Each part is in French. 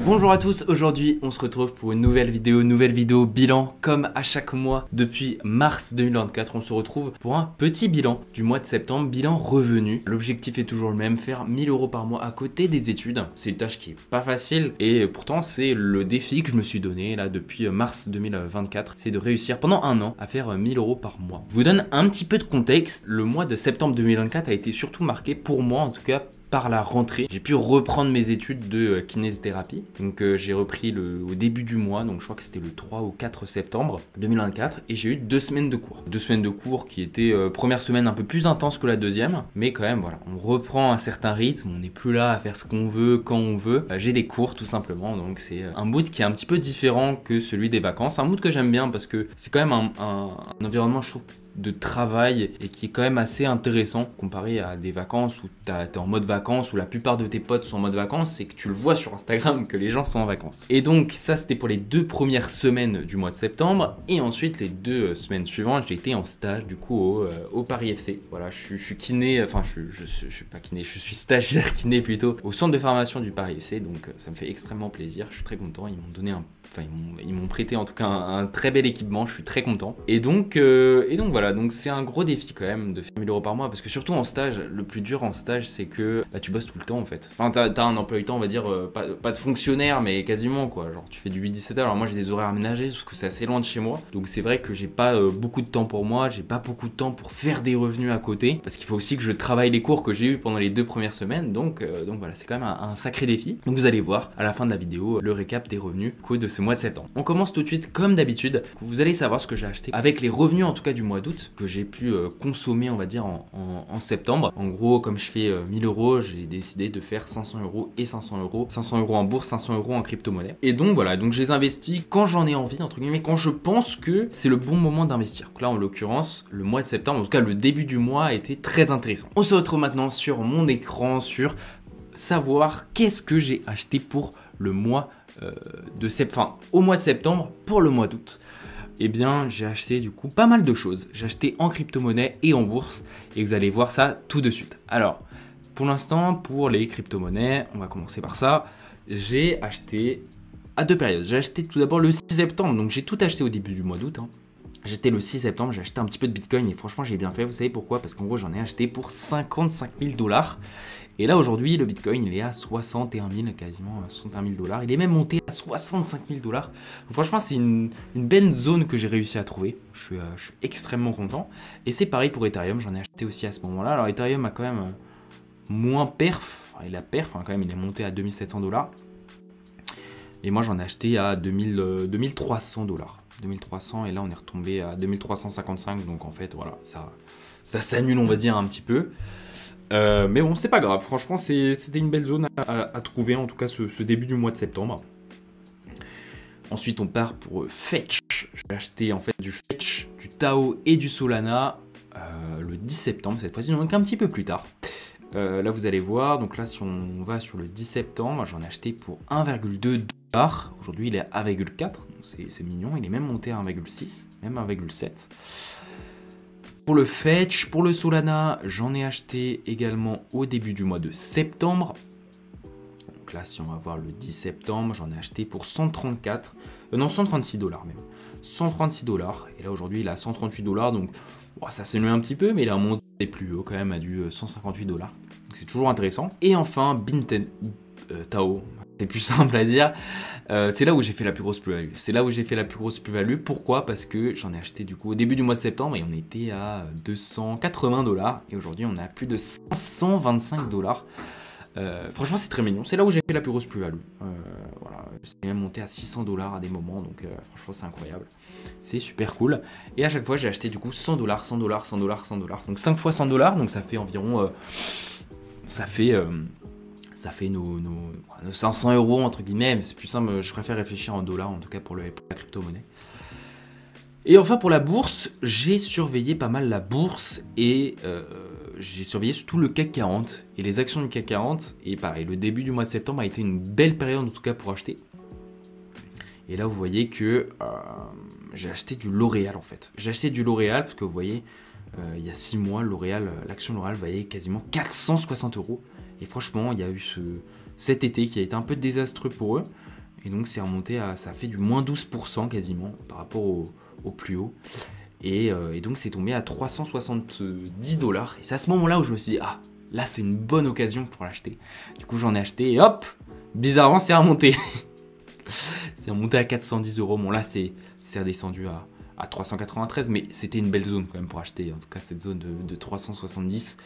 Bonjour à tous, aujourd'hui on se retrouve pour une nouvelle vidéo bilan comme à chaque mois depuis mars 2024. On se retrouve pour un petit bilan du mois de septembre, bilan revenu. L'objectif est toujours le même, faire 1000 € par mois à côté des études. C'est une tâche qui est pas facile et pourtant c'est le défi que je me suis donné là depuis mars 2024. C'est de réussir pendant un an à faire 1000 € par mois. Je vous donne un petit peu de contexte. Le mois de septembre 2024 a été surtout marqué pour moi en tout cas par la rentrée. J'ai pu reprendre mes études de kinésithérapie. Donc j'ai repris au début du mois, donc je crois que c'était le 3 ou 4 septembre 2024 et j'ai eu 2 semaines de cours. 2 semaines de cours qui étaient première semaine un peu plus intense que la deuxième, mais quand même voilà, on reprend un certain rythme, on n'est plus là à faire ce qu'on veut, quand on veut. J'ai des cours tout simplement, donc c'est un mood qui est un petit peu différent que celui des vacances. Un mood que j'aime bien parce que c'est quand même un environnement, je trouve, de travail et qui est quand même assez intéressant comparé à des vacances où t'es en mode vacances, où la plupart de tes potes sont en mode vacances, c'est que tu le vois sur Instagram que les gens sont en vacances. Et donc ça c'était pour les 2 premières semaines du mois de septembre, et ensuite les 2 semaines suivantes j'ai été en stage du coup au Paris FC. Voilà, je suis kiné, enfin je suis pas kiné, je suis stagiaire kiné plutôt au centre de formation du Paris FC, donc ça me fait extrêmement plaisir, je suis très content, ils m'ont donné ils m'ont prêté en tout cas un très bel équipement, je suis très content. Et donc voilà, donc c'est un gros défi quand même de faire 1000 € par mois, parce que surtout en stage, le plus dur en stage c'est que tu bosses tout le temps en fait. Enfin t'as un emploi du temps on va dire, pas de fonctionnaire mais quasiment quoi, genre tu fais du 8-17 heures. Alors moi j'ai des horaires aménagés parce que c'est assez loin de chez moi, donc c'est vrai que j'ai pas beaucoup de temps pour moi, j'ai pas beaucoup de temps pour faire des revenus à côté, parce qu'il faut aussi que je travaille les cours que j'ai eu pendant les 2 premières semaines, donc voilà, c'est quand même un sacré défi. Donc vous allez voir à la fin de la vidéo le récap des revenus de ce mois de septembre. On commence tout de suite comme d'habitude. Vous allez savoir ce que j'ai acheté avec les revenus en tout cas du mois d'août que j'ai pu consommer on va dire en septembre. En gros, comme je fais 1000 €, j'ai décidé de faire 500 € et 500 €. 500 € en bourse, 500 € en crypto-monnaie. Et donc voilà, donc je les investis quand j'en ai envie, entre guillemets, quand je pense que c'est le bon moment d'investir. Donc là en l'occurrence, le mois de septembre, en tout cas le début du mois a été très intéressant. On se retrouve maintenant sur mon écran sur savoir qu'est-ce que j'ai acheté pour le mois au mois de septembre pour le mois d'août. Eh bien, j'ai acheté du coup pas mal de choses. J'ai acheté en crypto-monnaie et en bourse et vous allez voir ça tout de suite. Alors, pour l'instant, pour les crypto-monnaies, on va commencer par ça. J'ai acheté à 2 périodes. J'ai acheté tout d'abord le 6 septembre, donc j'ai tout acheté au début du mois d'août. J'étais le 6 septembre, j'ai acheté un petit peu de Bitcoin et franchement j'ai bien fait. Vous savez pourquoi? Parce qu'en gros j'en ai acheté pour 55 000 $. Et là aujourd'hui le Bitcoin il est à 61 000, quasiment 61 000 $. Il est même monté à 65 000 $. Donc, franchement c'est une belle zone que j'ai réussi à trouver. Je suis extrêmement content. Et c'est pareil pour Ethereum, j'en ai acheté aussi à ce moment-là. Alors Ethereum a quand même moins perf. Enfin, il a perf quand même, il est monté à 2700 $. Et moi j'en ai acheté à 2300 $. 2300 et là on est retombé à 2355, donc en fait voilà, ça s'annule on va dire un petit peu. Mais bon, c'est pas grave, franchement c'était une belle zone à trouver, en tout cas ce début du mois de septembre. Ensuite on part pour Fetch. J'ai acheté en fait du Fetch, du Tao et du Solana le 10 septembre cette fois-ci, donc un petit peu plus tard. Là vous allez voir, donc là si on va sur le 10 septembre, j'en ai acheté pour 1,2 $. Aujourd'hui il est à 1,4, c'est mignon, il est même monté à 1,6, même 1,7. Pour le Fetch, pour le Solana, j'en ai acheté également au début du mois de septembre. Donc là si on va voir le 10 septembre, j'en ai acheté pour 136 $ même. 136 $, et là aujourd'hui il est à 138 $, donc bon, ça s'est un petit peu, mais il a monté plus haut quand même à du 158 $. Donc c'est toujours intéressant. Et enfin, Tao, c'est plus simple à dire, c'est là où j'ai fait la plus grosse plus-value. Pourquoi? Parce que j'en ai acheté du coup au début du mois de septembre et on était à 280 $, et aujourd'hui on est à plus de 525 $. Franchement c'est très mignon, c'est là où j'ai fait la plus grosse plus-value. Voilà, c'est même monté à 600 $ à des moments, donc franchement c'est incroyable, c'est super cool. Et à chaque fois j'ai acheté du coup 100 $, 100 $, 100 $, 100 $, donc 5 fois 100 $, donc ça fait environ ça fait nos 500 € entre guillemets, mais c'est plus simple, je préfère réfléchir en dollars en tout cas pour la crypto-monnaie. Et enfin pour la bourse, j'ai surveillé pas mal la bourse et j'ai surveillé surtout le CAC 40 et les actions du CAC 40. Et pareil, le début du mois de septembre a été une belle période en tout cas pour acheter. Et là vous voyez que j'ai acheté du L'Oréal en fait. J'ai acheté du L'Oréal parce que vous voyez, il y a 6 mois, l'action L'Oréal valait quasiment 460 €. Et franchement, il y a eu cet été qui a été un peu désastreux pour eux. Et donc c'est remonté à, ça fait du moins 12% quasiment par rapport au plus haut. Et donc c'est tombé à 370 $. Et c'est à ce moment-là où je me suis dit, ah, là c'est une bonne occasion pour l'acheter. Du coup j'en ai acheté et hop, bizarrement c'est remonté. C'est remonté à 410 €. Bon là c'est redescendu à 393, mais c'était une belle zone quand même pour acheter. En tout cas cette zone de 370,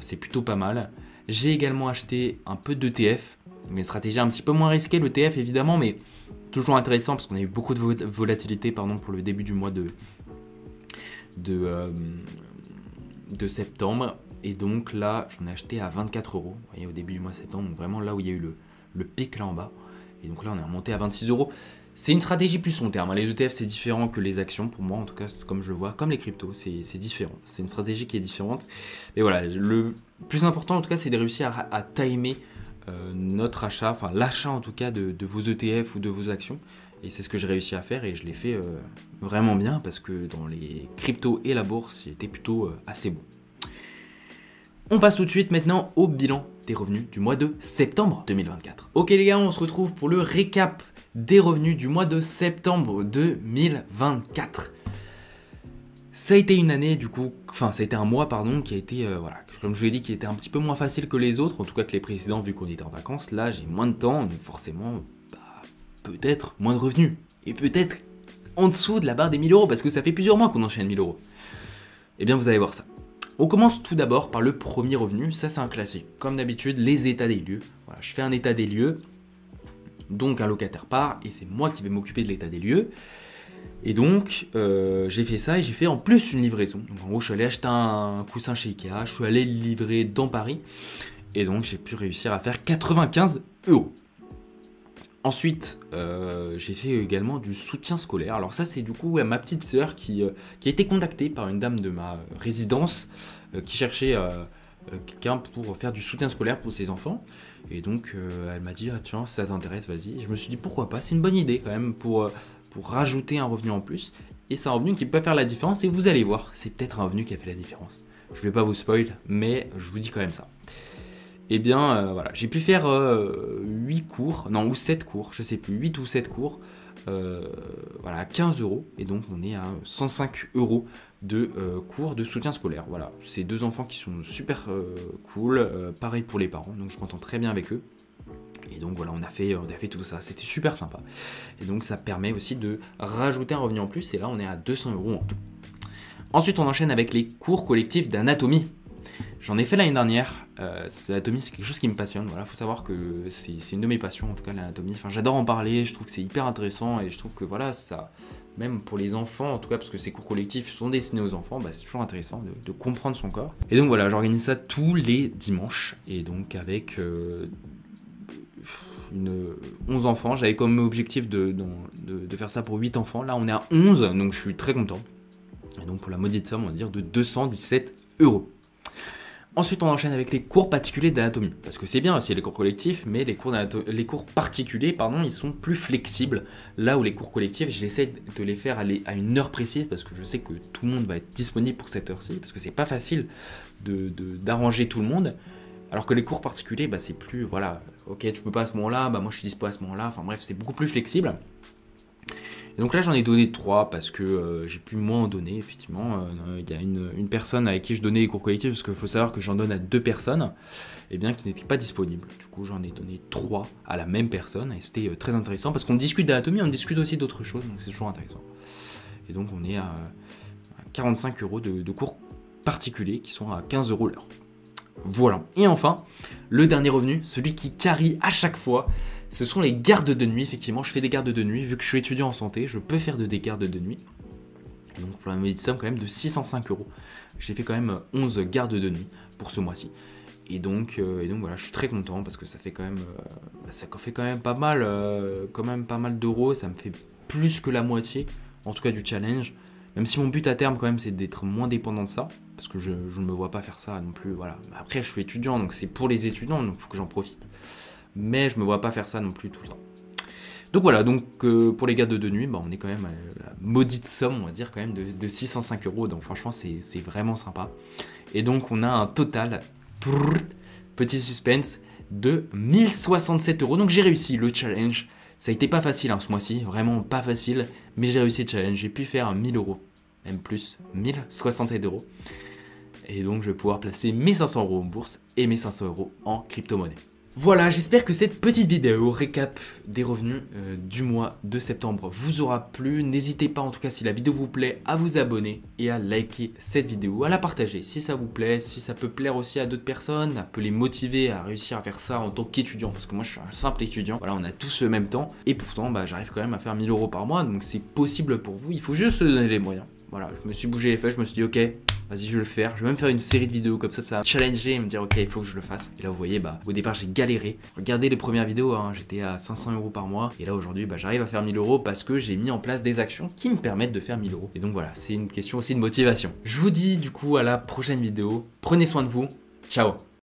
c'est plutôt pas mal. J'ai également acheté un peu d'ETF, une stratégie un petit peu moins risquée, l'ETF évidemment, mais toujours intéressant parce qu'on a eu beaucoup de volatilité pour le début du mois de septembre. Et donc là j'en ai acheté à 24 €, vous voyez, au début du mois de septembre, donc vraiment là où il y a eu le pic là en bas. Et donc là on est remonté à 26 €. C'est une stratégie plus long terme, les ETF c'est différent que les actions pour moi, en tout cas comme je le vois, comme les cryptos, c'est différent, c'est une stratégie qui est différente. Mais voilà, le plus important en tout cas c'est de réussir à timer notre achat, enfin l'achat en tout cas de vos ETF ou de vos actions. Et c'est ce que j'ai réussi à faire et je l'ai fait vraiment bien parce que dans les cryptos et la bourse, j'étais plutôt assez bon. On passe tout de suite maintenant au bilan des revenus du mois de septembre 2024. Ok les gars, on se retrouve pour le récap des revenus du mois de septembre 2024. Ça a été une année du coup, enfin ça a été un mois pardon qui a été, voilà, comme je vous l'ai dit, qui était un petit peu moins facile que les autres, en tout cas que les précédents vu qu'on était en vacances. Là j'ai moins de temps, donc forcément peut-être moins de revenus. Et peut-être en dessous de la barre des 1000 € parce que ça fait plusieurs mois qu'on enchaîne 1000 €. Eh bien vous allez voir ça. On commence tout d'abord par le premier revenu, ça c'est un classique. Comme d'habitude, les états des lieux. Voilà, je fais un état des lieux, donc un locataire part, et c'est moi qui vais m'occuper de l'état des lieux. Et donc, j'ai fait ça et j'ai fait en plus une livraison. Donc en gros, je suis allé acheter un coussin chez Ikea, je suis allé le livrer dans Paris, et donc j'ai pu réussir à faire 95 €. Ensuite, j'ai fait également du soutien scolaire. Alors ça, c'est du coup ma petite sœur qui a été contactée par une dame de ma résidence qui cherchait quelqu'un pour faire du soutien scolaire pour ses enfants. Et donc, elle m'a dit, ah, tiens, si ça t'intéresse, vas-y. Je me suis dit, pourquoi pas, c'est une bonne idée quand même pour rajouter un revenu en plus. Et c'est un revenu qui peut faire la différence et vous allez voir, c'est peut-être un revenu qui a fait la différence. Je ne vais pas vous spoil, mais je vous dis quand même ça. Eh bien, voilà, j'ai pu faire 8 cours, non, ou 7 cours, je sais plus, 8 ou 7 cours, voilà, à 15 €. Et donc, on est à 105 € de cours de soutien scolaire. Voilà, c'est deux enfants qui sont super cool, pareil pour les parents, donc je m'entends très bien avec eux. Et donc voilà, on a fait tout ça, c'était super sympa. Et donc, ça permet aussi de rajouter un revenu en plus, et là, on est à 200 € en tout. Ensuite, on enchaîne avec les cours collectifs d'anatomie. J'en ai fait l'année dernière, l'anatomie c'est quelque chose qui me passionne, voilà, faut savoir que c'est une de mes passions en tout cas l'anatomie, enfin j'adore en parler, je trouve que c'est hyper intéressant et je trouve que voilà, ça, même pour les enfants en tout cas, parce que ces cours collectifs sont destinés aux enfants, bah, c'est toujours intéressant de comprendre son corps. Et donc voilà, j'organise ça tous les dimanches et donc avec 11 enfants, j'avais comme objectif de faire ça pour 8 enfants, là on est à 11, donc je suis très content. Et donc pour la maudite somme, on va dire de 217 €. Ensuite, on enchaîne avec les cours particuliers d'anatomie. Parce que c'est bien aussi les cours collectifs, mais les cours particuliers, pardon, ils sont plus flexibles. Là où les cours collectifs, j'essaie de les faire aller à une heure précise parce que je sais que tout le monde va être disponible pour cette heure-ci. Parce que c'est pas facile d'arranger tout le monde. Alors que les cours particuliers, bah, c'est plus, voilà, ok, tu peux pas à ce moment-là, bah, moi je suis dispo à ce moment-là. Enfin bref, c'est beaucoup plus flexible. Et donc là j'en ai donné 3 parce que j'ai pu moins en donner, effectivement. Il y a une personne avec qui je donnais les cours collectifs, parce qu'il faut savoir que j'en donne à 2 personnes, et bien qui n'étaient pas disponibles. Du coup j'en ai donné 3 à la même personne, et c'était très intéressant, parce qu'on discute d'anatomie, on discute aussi d'autres choses, donc c'est toujours intéressant. Et donc on est à 45 € de cours particuliers qui sont à 15 € l'heure. Voilà. Et enfin, le dernier revenu, celui qui carry à chaque fois, ce sont les gardes de nuit. Effectivement, je fais des gardes de nuit. Vu que je suis étudiant en santé, je peux faire des gardes de nuit. Et donc, pour la maudite somme quand même de 605 €. J'ai fait quand même 11 gardes de nuit pour ce mois-ci. Et donc voilà, je suis très content parce que ça fait quand même, pas mal d'euros. Ça me fait plus que la moitié, en tout cas du challenge. Même si mon but à terme quand même c'est d'être moins dépendant de ça, parce que je ne me vois pas faire ça non plus, voilà. Après je suis étudiant, donc c'est pour les étudiants, donc il faut que j'en profite. Mais je me vois pas faire ça non plus tout le temps. Donc voilà, donc pour les gardes de nuit, bah, on est quand même à la maudite somme, on va dire quand même, de 605 €, donc franchement c'est vraiment sympa. Et donc on a un total, petit suspense, de 1067 €, donc j'ai réussi le challenge. Ça a été pas facile ce mois-ci, vraiment pas facile, mais j'ai réussi le challenge. J'ai pu faire 1000 euros, même plus, 1067 euros. Et donc je vais pouvoir placer mes 500 euros en bourse et mes 500 euros en crypto-monnaie. Voilà, j'espère que cette petite vidéo récap des revenus du mois de septembre vous aura plu. N'hésitez pas, en tout cas si la vidéo vous plaît, à vous abonner et à liker cette vidéo, à la partager si ça vous plaît, si ça peut plaire aussi à d'autres personnes, à peut les motiver à réussir à faire ça en tant qu'étudiant, parce que moi je suis un simple étudiant, voilà, on a tous le même temps, et pourtant j'arrive quand même à faire 1000 euros par mois, donc c'est possible pour vous, il faut juste se donner les moyens. Voilà, je me suis bougé les fesses, je me suis dit ok, vas-y je vais le faire, je vais même faire une série de vidéos comme ça va me challenger et me dire ok il faut que je le fasse. Et là vous voyez au départ j'ai galéré, regardez les premières vidéos, j'étais à 500 euros par mois et là aujourd'hui j'arrive à faire 1000 euros parce que j'ai mis en place des actions qui me permettent de faire 1000 euros. Et donc voilà, c'est une question aussi de motivation. Je vous dis du coup à la prochaine vidéo, prenez soin de vous, ciao.